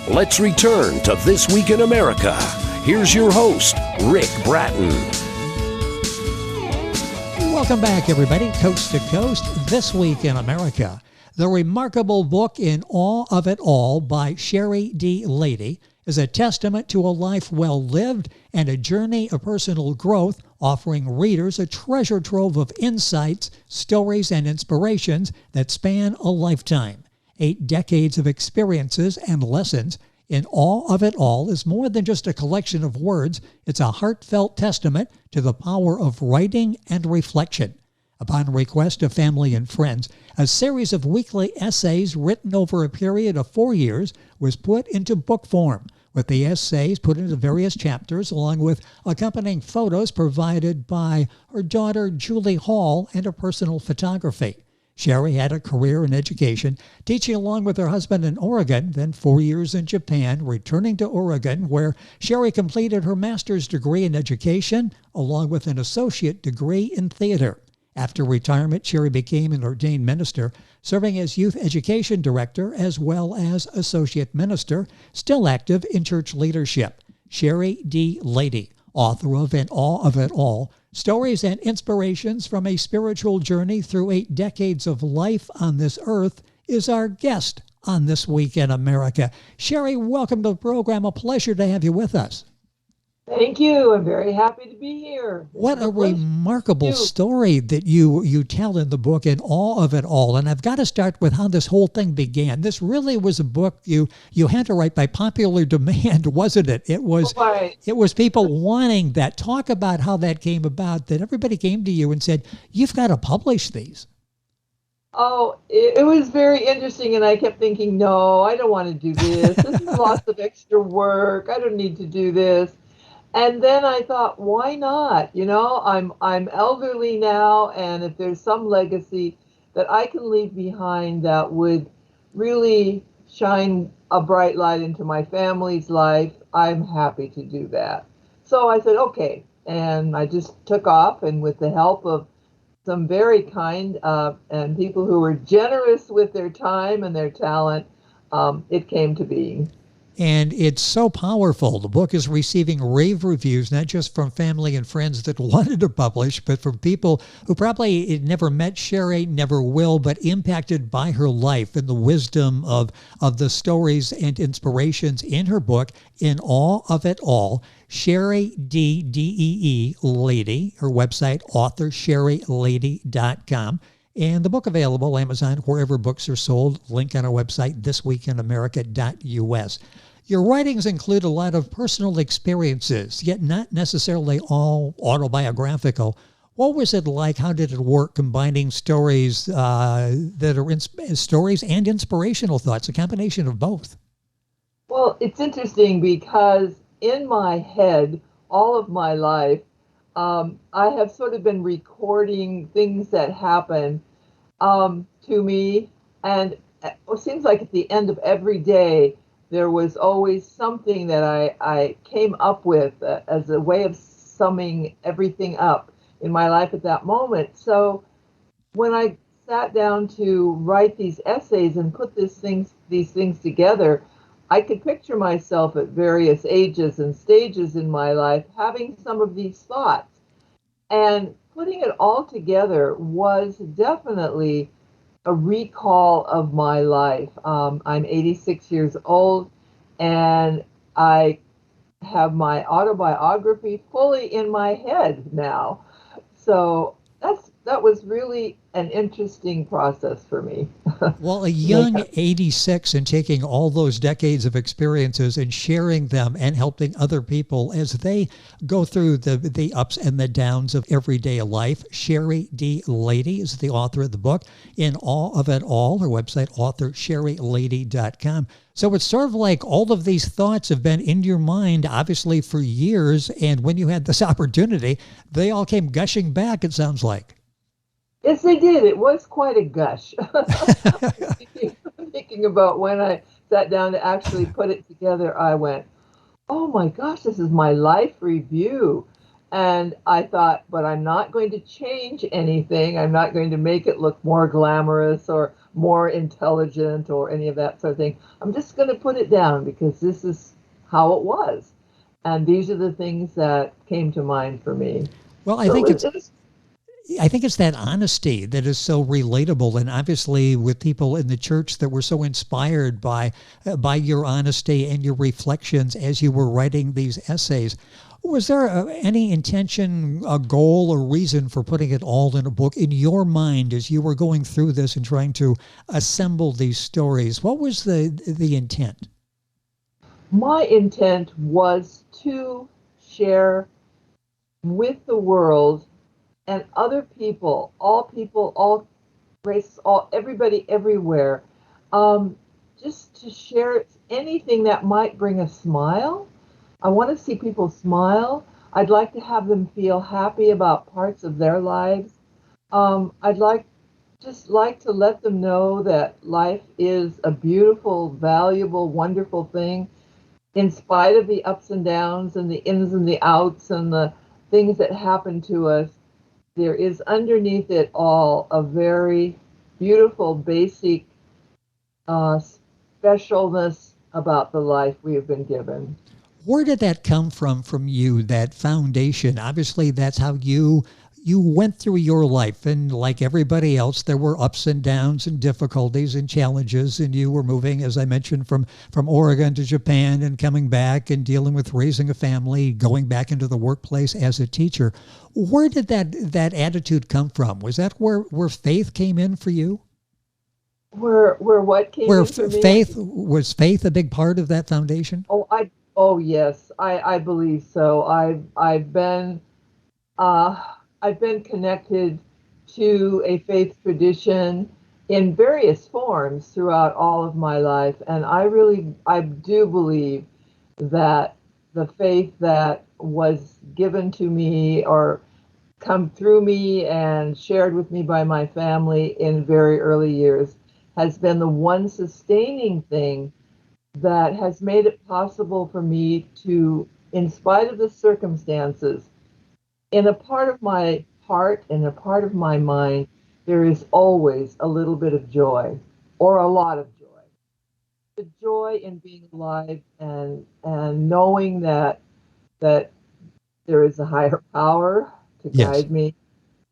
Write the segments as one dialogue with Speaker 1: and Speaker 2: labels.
Speaker 1: Let's return to This Week in America. Here's your host, Rick Bratton.
Speaker 2: Welcome back, everybody, coast to coast, This Week in America. The remarkable book In Awe of It All by Sherry D. Lady is a testament to a life well lived and a journey of personal growth, offering readers a treasure trove of insights, stories, and inspirations that span a lifetime. 8 decades of experiences and lessons. In Awe of It All is more than just a collection of words. It's a heartfelt testament to the power of writing and reflection. Upon request of family and friends, a series of weekly essays written over a period of 4 years was put into book form, with the essays put into various chapters along with accompanying photos provided by her daughter Julie Hall and her personal photography. Sherry had a career in education, teaching along with her husband in Oregon, then 4 years in Japan, returning to Oregon, where Sherry completed her master's degree in education, along with an associate degree in theater. After retirement, Sherry became an ordained minister, serving as youth education director as well as associate minister, still active in church leadership. Sherry D. Lady, author of In Awe of It All, Stories and Inspirations from a Spiritual Journey Through 8 Decades of Life on This Earth, is our guest on This Week in America. Sherry, welcome to the program. A pleasure to have you with us.
Speaker 3: Thank you. I'm very happy to be here.
Speaker 2: What a remarkable story that you tell in the book, In Awe of It All. And I've got to start with how this whole thing began. This really was a book you had to write by popular demand, wasn't it? It was It was people wanting that. Talk about how that came about, that everybody came to you and said, you've got to publish these.
Speaker 3: Oh, it was very interesting, and I kept thinking, no, I don't want to do this. This is lots of extra work. I don't need to do this. And then I thought, why not? You know, I'm elderly now, and if there's some legacy that I can leave behind that would really shine a bright light into my family's life, I'm happy to do that. So I said, okay. And I just took off, and with the help of some very kind and people who were generous with their time and their talent, it came to being.
Speaker 2: And it's so powerful. The book is receiving rave reviews, not just from family and friends that wanted to publish, but from people who probably never met Sherry, never will, but impacted by her life and the wisdom of the stories and inspirations in her book, In Awe of It All. Sherry D. D-E-E Lady, her website, authorSherryLady.com. And the book available, Amazon, wherever books are sold. Link on our website, thisweekinamerica.us. Your writings include a lot of personal experiences, yet not necessarily all autobiographical. What was it like? How did it work combining stories that are stories and inspirational thoughts, a combination of both?
Speaker 3: Well, it's interesting because in my head, all of my life, I have sort of been recording things that happen to me. And it seems like at the end of every day, there was always something that I came up with as a way of summing everything up in my life at that moment. So when I sat down to write these essays and put these things together, I could picture myself at various ages and stages in my life having some of these thoughts. And putting it all together was definitely a recall of my life. I'm 86 years old, and I have my autobiography fully in my head now. So that was really an interesting process for me.
Speaker 2: Well, a young 86 and taking all those decades of experiences and sharing them and helping other people as they go through the ups and the downs of everyday life. Sherry D. Lady is the author of the book, In Awe of It All, her website, authorSherryLady.com. So it's sort of like all of these thoughts have been in your mind, obviously, for years. And when you had this opportunity, they all came gushing back, it sounds like.
Speaker 3: Yes, they did. It was quite a gush. Thinking about when I sat down to actually put it together, I went, oh my gosh, this is my life review. And I thought, but I'm not going to change anything. I'm not going to make it look more glamorous or more intelligent or any of that sort of thing. I'm just going to put it down because this is how it was. And these are the things that came to mind for me.
Speaker 2: Well,
Speaker 3: So it was,
Speaker 2: I think it's that honesty that is so relatable, and obviously with people in the church that were so inspired by your honesty and your reflections as you were writing these essays. Was there any intention, a goal, or reason for putting it all in a book in your mind as you were going through this and trying to assemble these stories? What was the intent?
Speaker 3: my intent was to share with the world and other people, all races, all everybody everywhere, just to share anything that might bring a smile. I want to see people smile. I'd like to have them feel happy about parts of their lives. I'd like to let them know that life is a beautiful, valuable, wonderful thing, in spite of the ups and downs and the ins and the outs and the things that happen to us. There is underneath it all a very beautiful, basic specialness about the life we have been given.
Speaker 2: Where did that come from you, that foundation? Obviously, that's how you went through your life, and like everybody else, there were ups and downs and difficulties and challenges, and you were moving, as I mentioned, from Oregon to Japan and coming back and dealing with raising a family, going back into the workplace as a teacher. Where did that attitude come from? Was that where faith came in for you?
Speaker 3: Where what came
Speaker 2: Where
Speaker 3: in for me?
Speaker 2: faith a big part of that foundation?
Speaker 3: Oh yes, I believe so. Uh, I've been connected to a faith tradition in various forms throughout all of my life, and I do believe that the faith that was given to me or come through me and shared with me by my family in very early years has been the one sustaining thing that has made it possible for me to, in spite of the circumstances, in a part of my heart and a part of my mind, there is always a little bit of joy or a lot of joy. The joy in being alive and knowing that there is a higher power to
Speaker 2: Yes.
Speaker 3: guide me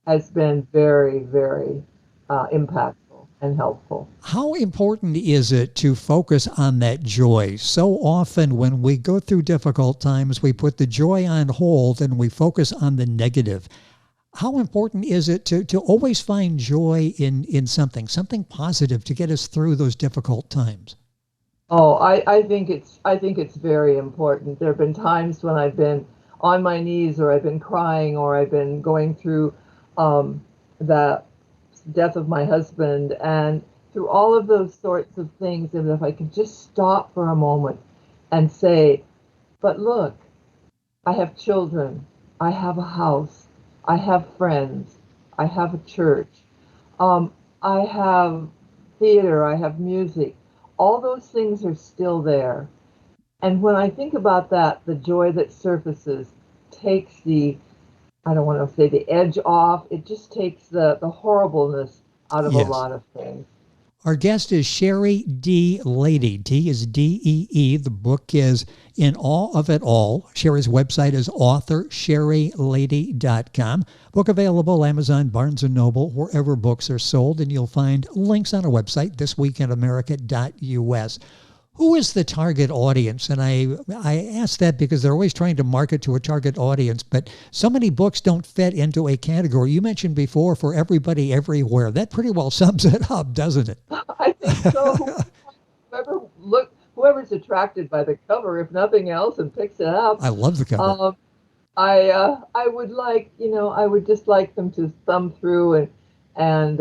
Speaker 3: has been very, very impactful and helpful.
Speaker 2: How important is it to focus on that joy? So often when we go through difficult times, we put the joy on hold and we focus on the negative. How important is it to always find joy in something positive to get us through those difficult times?
Speaker 3: Oh, I think it's very important. There have been times when I've been on my knees or I've been crying or I've been going through the death of my husband and through all of those sorts of things. And if I could just stop for a moment and say, but look, I have children, I have a house, I have friends, I have a church, I have theater, I have music. All those things are still there. And when I think about that, the joy that surfaces takes I don't want to say the edge off, it just takes the horribleness out of a
Speaker 2: Yes.
Speaker 3: lot of things.
Speaker 2: Our guest is Sherry D. Lady. D is D-E-E. The book is In Awe of It All. Sherry's website is authorsherrylady.com. Book available Amazon, Barnes & Noble, wherever books are sold, and you'll find links on our website, thisweekinamerica.us. Who is the target audience? And I ask that because they're always trying to market to a target audience, but so many books don't fit into a category. You mentioned before for everybody everywhere. That pretty well sums it up, doesn't it?
Speaker 3: I think so. Whoever's attracted by the cover, if nothing else, and picks it up.
Speaker 2: I love the cover.
Speaker 3: I would like, I would just like them to thumb through and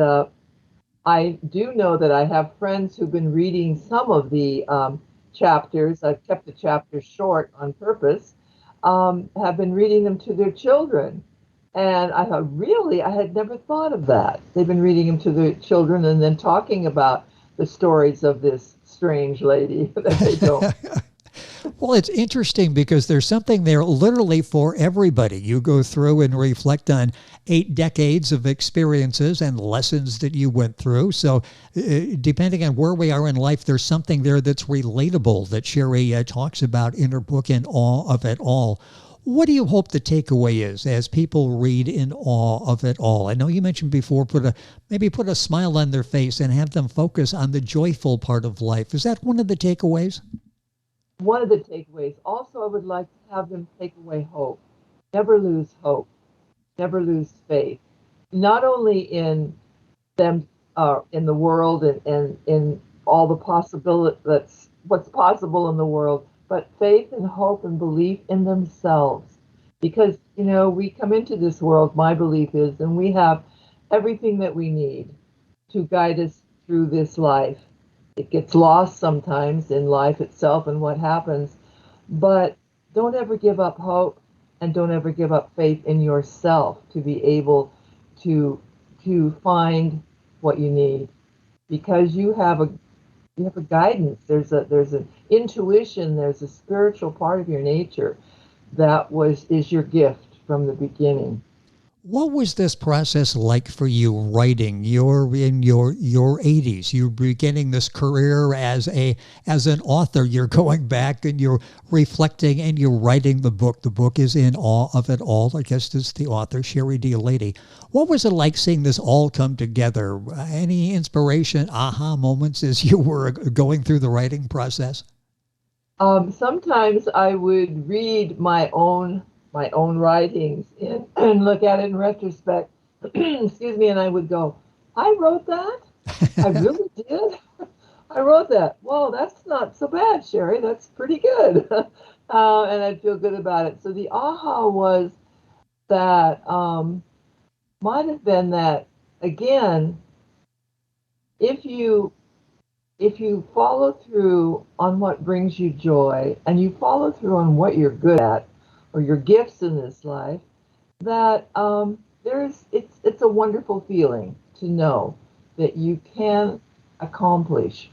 Speaker 3: I do know that I have friends who've been reading some of the chapters. I've kept the chapters short on purpose. Have been reading them to their children, and I thought, really, I had never thought of that. They've been reading them to their children and then talking about the stories of this strange lady that they don't.
Speaker 2: Well, it's interesting because there's something there literally for everybody. You go through and reflect on 8 decades of experiences and lessons that you went through. So, depending on where we are in life, there's something there that's relatable that Sherry talks about in her book, In Awe of It All. What do you hope the takeaway is as people read In Awe of It All? I know you mentioned before, maybe put a smile on their face and have them focus on the joyful part of life. Is that one of the takeaways?
Speaker 3: One of the takeaways. Also, I would like to have them take away hope. Never lose hope. Never lose faith. Not only in them, in the world, and in all the possibility that's what's possible in the world, but faith and hope and belief in themselves. Because, we come into this world, my belief is, and we have everything that we need to guide us through this life. It gets lost sometimes in life itself and what happens, but don't ever give up hope, and don't ever give up faith in yourself to be able to find what you need, because you have a guidance. There's an intuition. There's a spiritual part of your nature that is your gift from the beginning.
Speaker 2: What was this process like for you writing? You're in your 80s. You're beginning this career as an author. You're going back and you're reflecting and you're writing the book. The book is In Awe of It All. I guess it's the author, Sherry D. Lady. What was it like seeing this all come together? Any inspiration, aha moments as you were going through the writing process?
Speaker 3: Sometimes I would read my own writings and look at it in retrospect. Excuse me, and I would go, I wrote that? I really did? I wrote that. Well, that's not so bad, Sherry. That's pretty good. And I'd feel good about it. So the aha was that, might have been that, again, if you follow through on what brings you joy, and you follow through on what you're good at, or your gifts in this life, that it's a wonderful feeling to know that you can accomplish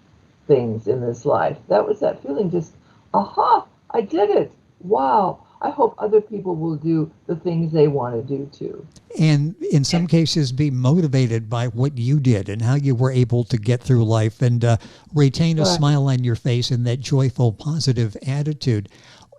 Speaker 3: things in this life. That was that feeling, just, aha, I did it. Wow. I hope other people will do the things they want to do too.
Speaker 2: And in some cases be motivated by what you did and how you were able to get through life and retain a smile on your face and that joyful, positive attitude.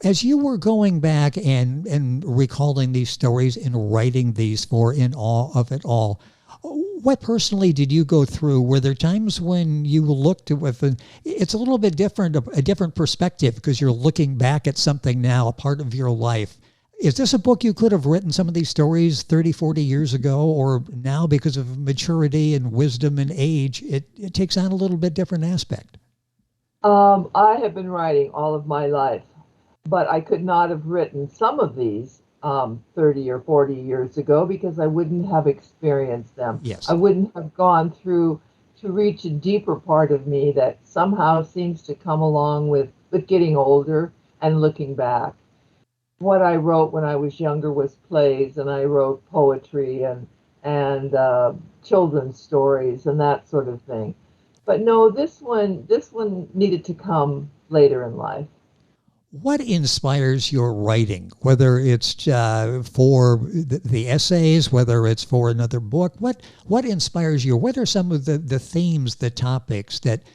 Speaker 2: As you were going back and recalling these stories and writing these for In Awe of It All, what personally did you go through? Were there times when you looked it's a little bit different, a different perspective because you're looking back at something now, a part of your life. Is this a book you could have written some of these stories 30, 40 years ago, or now because of maturity and wisdom and age, it takes on a little bit different aspect?
Speaker 3: I have been writing all of my life, but I could not have written some of these 30 or 40 years ago because I wouldn't have experienced them.
Speaker 2: Yes.
Speaker 3: I wouldn't have gone through to reach a deeper part of me that somehow seems to come along with getting older and looking back. What I wrote when I was younger was plays, and I wrote poetry and children's stories and that sort of thing. But no, this one needed to come later in life.
Speaker 2: What inspires your writing, whether it's for the essays, whether it's for another book? What inspires you? What are some of the themes, the topics that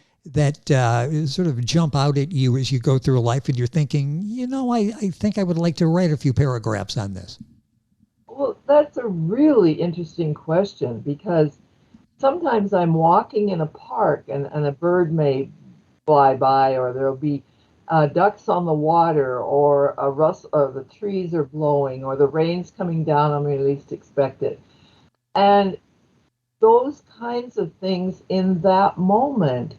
Speaker 2: sort of jump out at you as you go through life and you're thinking, I think I would like to write a few paragraphs on this?
Speaker 3: Well, that's a really interesting question because sometimes I'm walking in a park and a bird may fly by, or there'll be ducks on the water, or a rustle, or the trees are blowing, or the rain's coming down on me least expect it. And those kinds of things in that moment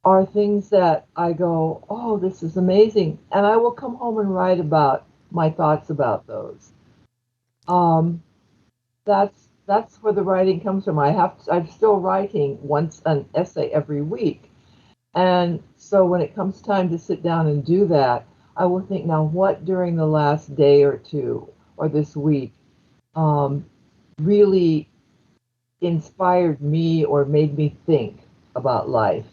Speaker 3: are things that I go, oh, this is amazing. And I will come home and write about my thoughts about those. That's where the writing comes from. I'm still writing once an essay every week. And so when it comes time to sit down and do that, I will think, now what during the last day or two or this week really inspired me or made me think about life.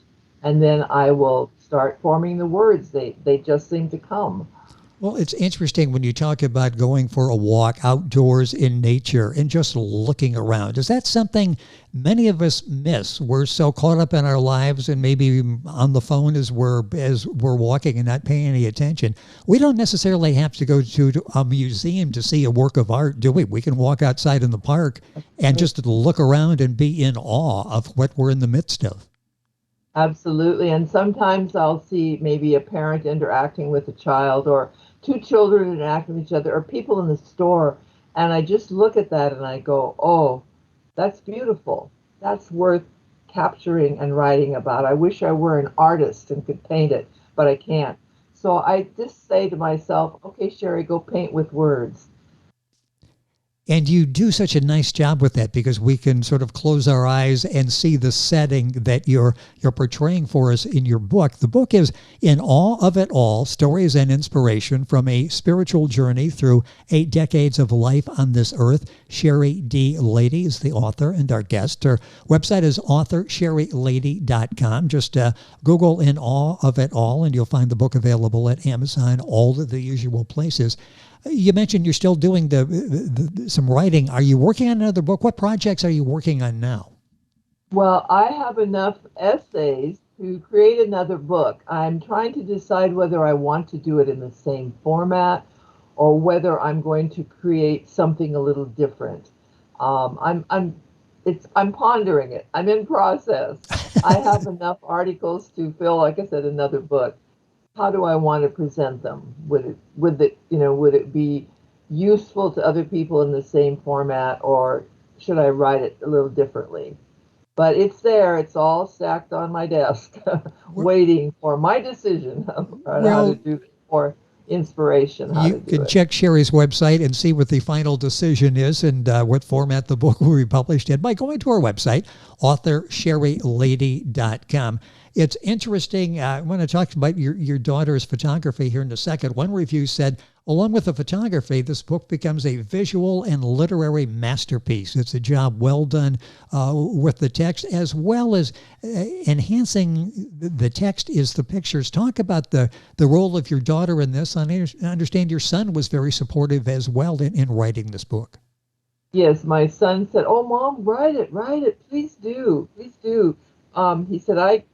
Speaker 3: And then I will start forming the words. They just seem to come.
Speaker 2: Well, it's interesting when you talk about going for a walk outdoors in nature and just looking around. Is that something many of us miss? We're so caught up in our lives and maybe on the phone as we're walking and not paying any attention. We don't necessarily have to go to a museum to see a work of art, do we? We can walk outside in the park and just look around and be in awe of what we're in the midst of.
Speaker 3: Absolutely. And sometimes I'll see maybe a parent interacting with a child, or two children interacting with each other, or people in the store. And I just look at that and I go, oh, that's beautiful. That's worth capturing and writing about. I wish I were an artist and could paint it, but I can't. So I just say to myself, okay, Sherry, go paint with words.
Speaker 2: And you do such a nice job with that because we can sort of close our eyes and see the setting that you're portraying for us in your book. The book is In Awe of It All, Stories and Inspiration from a Spiritual Journey Through 8 Decades of Life on This Earth. Sherry D. Lady is the author and our guest. Her website is authorsherrylady.com. Just Google In Awe of It All and you'll find the book available at Amazon, all of the usual places. You mentioned you're still doing some writing. Are you working on another book? What projects are you working on now?
Speaker 3: Well, I have enough essays to create another book. I'm trying to decide whether I want to do it in the same format or whether I'm going to create something a little different. I'm pondering it. I'm in process. I have enough articles to fill, like I said, another book. How do I want to present them? Would it be useful to other people in the same format, or should I write it a little differently? But it's there. It's all stacked on my desk, waiting for my decision on how to do it, or inspiration.
Speaker 2: You can check Sherry's website and see what the final decision is and what format the book will be published in by going to our website, authorsherrylady.com. It's interesting. I want to talk about your daughter's photography here in a second. One review said, along with the photography, this book becomes a visual and literary masterpiece. It's a job well done with the text, as well as enhancing the text is the pictures. Talk about the role of your daughter in this. I understand your son was very supportive as well in writing this book.
Speaker 3: Yes, my son said, "Oh, Mom, write it, please do." He said,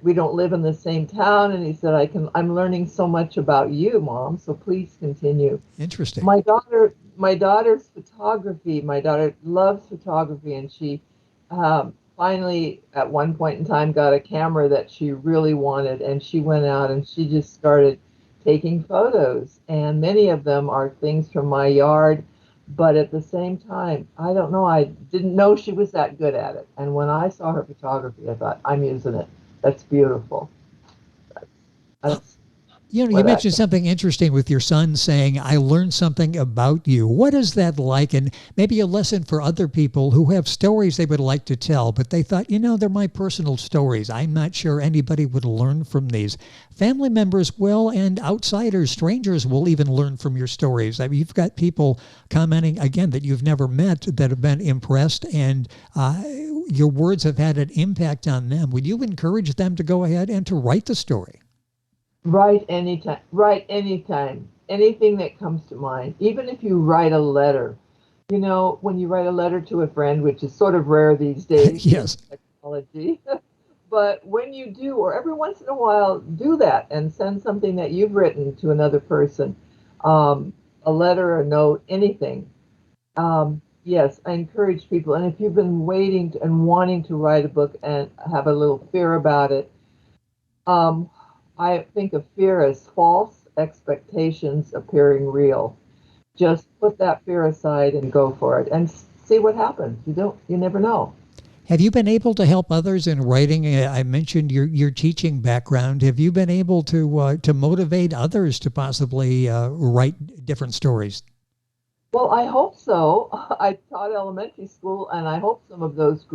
Speaker 3: we don't live in the same town, and he said, I'm learning so much about you, Mom, so please continue.
Speaker 2: Interesting.
Speaker 3: My daughter's photography, my daughter loves photography, and she finally at one point in time got a camera that she really wanted, and she went out and she just started taking photos, and many of them are things from my yard. But at the same time, I don't know, I didn't know she was that good at it. And when I saw her photography, I thought, I'm using it. That's beautiful.
Speaker 2: You mentioned something interesting with your son saying, I learned something about you. What is that like? And maybe a lesson for other people who have stories they would like to tell, but they thought, they're my personal stories. I'm not sure anybody would learn from these. Family members will, and outsiders, strangers will even learn from your stories. I mean, you've got people commenting, again, that you've never met that have been impressed, and your words have had an impact on them. Would you encourage them to go ahead and to write the story?
Speaker 3: Write anytime. Anything that comes to mind. Even if you write a letter. When you write a letter to a friend, which is sort of rare these days.
Speaker 2: Yes.
Speaker 3: With technology. But when you do, or every once in a while, do that and send something that you've written to another person. A letter, a note, anything. Yes, I encourage people. And if you've been waiting and wanting to write a book and have a little fear about it, I think of fear as false expectations appearing real. Just put that fear aside and go for it and see what happens. You never know.
Speaker 2: Have you been able to help others in writing? I mentioned your teaching background. Have you been able to motivate others to possibly write different stories?
Speaker 3: Well, I hope so. I taught elementary school, and I hope some of those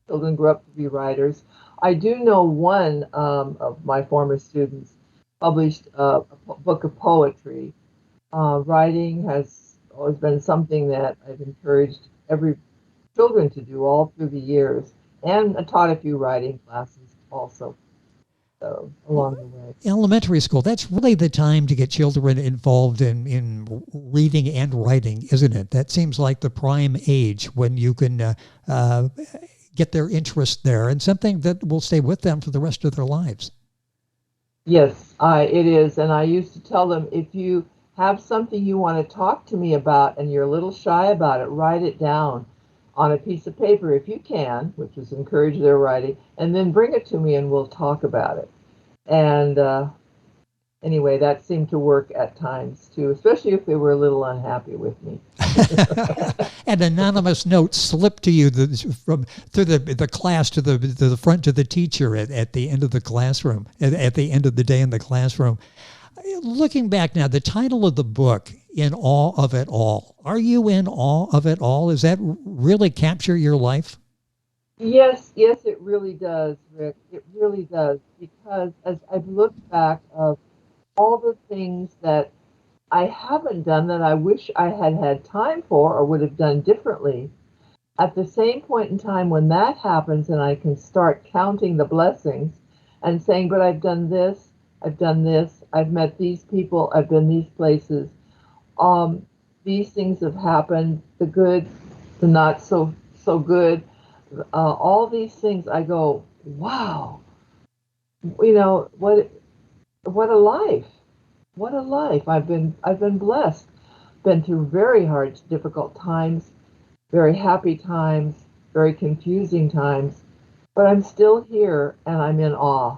Speaker 3: children grew up to be writers. I do know one of my former students published a book of poetry. Writing has always been something that I've encouraged every children to do all through the years, and I taught a few writing classes also. So along the way.
Speaker 2: Elementary school, that's really the time to get children involved in reading and writing, isn't it? That seems like the prime age when you can get their interest there, and something that will stay with them for the rest of their lives.
Speaker 3: Yes, it is. And I used to tell them, if you have something you want to talk to me about and you're a little shy about it, write it down on a piece of paper if you can, which is encourage their writing, and then bring it to me and we'll talk about it. And anyway, that seemed to work at times too, especially if they were a little unhappy with me.
Speaker 2: An anonymous note slipped to you from through the class to the front to the teacher at the end of the classroom, at the end of the day in the classroom. Looking back now, the title of the book, In Awe of It All. Are you in awe of it all? Does that really capture your life?
Speaker 3: Yes, it really does, Rick. It really does, because as I've looked back of all the things that I haven't done that I wish I had had time for or would have done differently, at the same point in time when that happens and I can start counting the blessings and saying, but I've done this, I've met these people, I've been these places, these things have happened, the good, the not so good, all these things, I go, wow, what a life. What a life. I've been blessed. Been through very hard, difficult times, very happy times, very confusing times, but I'm still here and I'm in awe.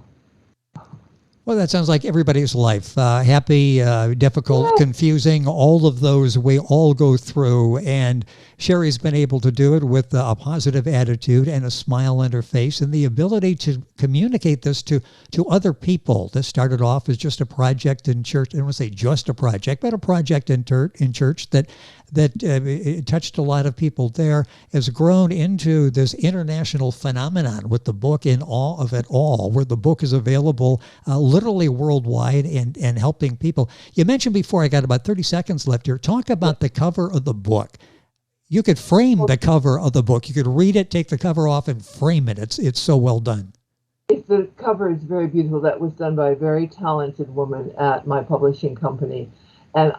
Speaker 2: Well, that sounds like everybody's life. Happy, difficult,
Speaker 3: Yes.
Speaker 2: confusing, all of those we all go through. And Sherry's been able to do it with a positive attitude and a smile on her face and the ability to communicate this to other people. This started off as just a project in church. I don't want to say just a project, but a project in church that it touched a lot of people there, has grown into this international phenomenon with the book In Awe of It All, where the book is available literally worldwide and helping people. You mentioned before, I got about 30 seconds left here, talk about the cover of the book. You could frame the cover of the book. You could read it, take the cover off, and frame it. It's so well done.
Speaker 3: The cover is very beautiful. That was done by a very talented woman at my publishing company. And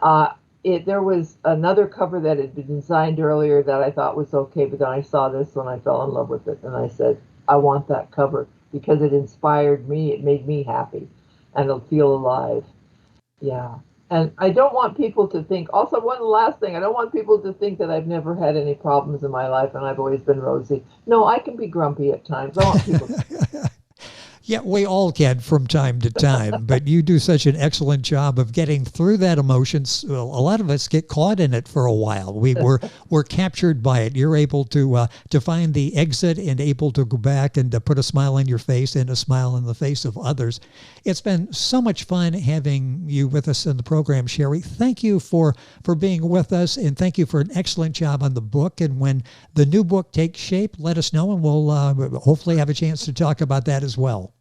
Speaker 3: there was another cover that had been designed earlier that I thought was okay, but then I saw this one, I fell in love with it, and I said, I want that cover because it inspired me, it made me happy, and it'll feel alive. Yeah. And I don't want people to think, also one last thing, I don't want people to think that I've never had any problems in my life and I've always been rosy. No, I can be grumpy at times. I want people to
Speaker 2: Yeah, we all can from time to time, but you do such an excellent job of getting through that emotion. A lot of us get caught in it for a while. We're captured by it. You're able to find the exit and able to go back and to put a smile on your face and a smile on the face of others. It's been so much fun having you with us in the program, Sherry. Thank you for being with us, and thank you for an excellent job on the book. And when the new book takes shape, let us know, and we'll hopefully have a chance to talk about that as well.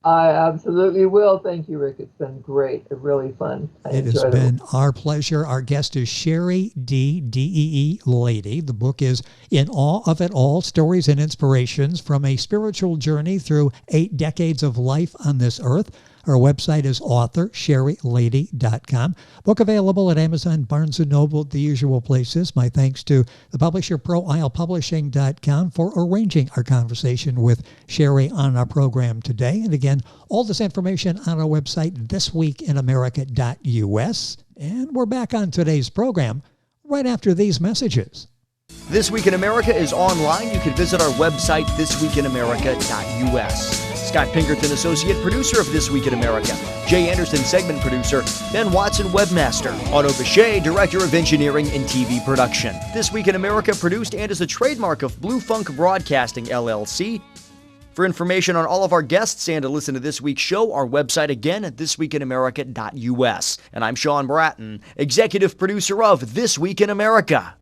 Speaker 3: I absolutely will. Thank you, Rick. It's been great. Really fun.
Speaker 2: It has been our pleasure. Our guest is Sherry D. D-E-E Lady. The book is In Awe of It All, Stories and Inspirations from a Spiritual Journey Through 8 Decades of Life on This Earth. Her website is author.sherrylady.com. Book available at Amazon, Barnes & Noble, the usual places. My thanks to the publisher, ProIslePublishing.com, for arranging our conversation with Sherry on our program today. And again, all this information on our website, thisweekinamerica.us. And we're back on today's program right after these messages.
Speaker 4: This Week in America is online. You can visit our website, thisweekinamerica.us. Scott Pinkerton, Associate Producer of This Week in America. Jay Anderson, Segment Producer. Ben Watson, Webmaster. Otto Bechet, Director of Engineering and TV Production. This Week in America produced and is a trademark of Blue Funk Broadcasting, LLC. For information on all of our guests and to listen to this week's show, our website again at thisweekinamerica.us. And I'm Sean Bratton, Executive Producer of This Week in America.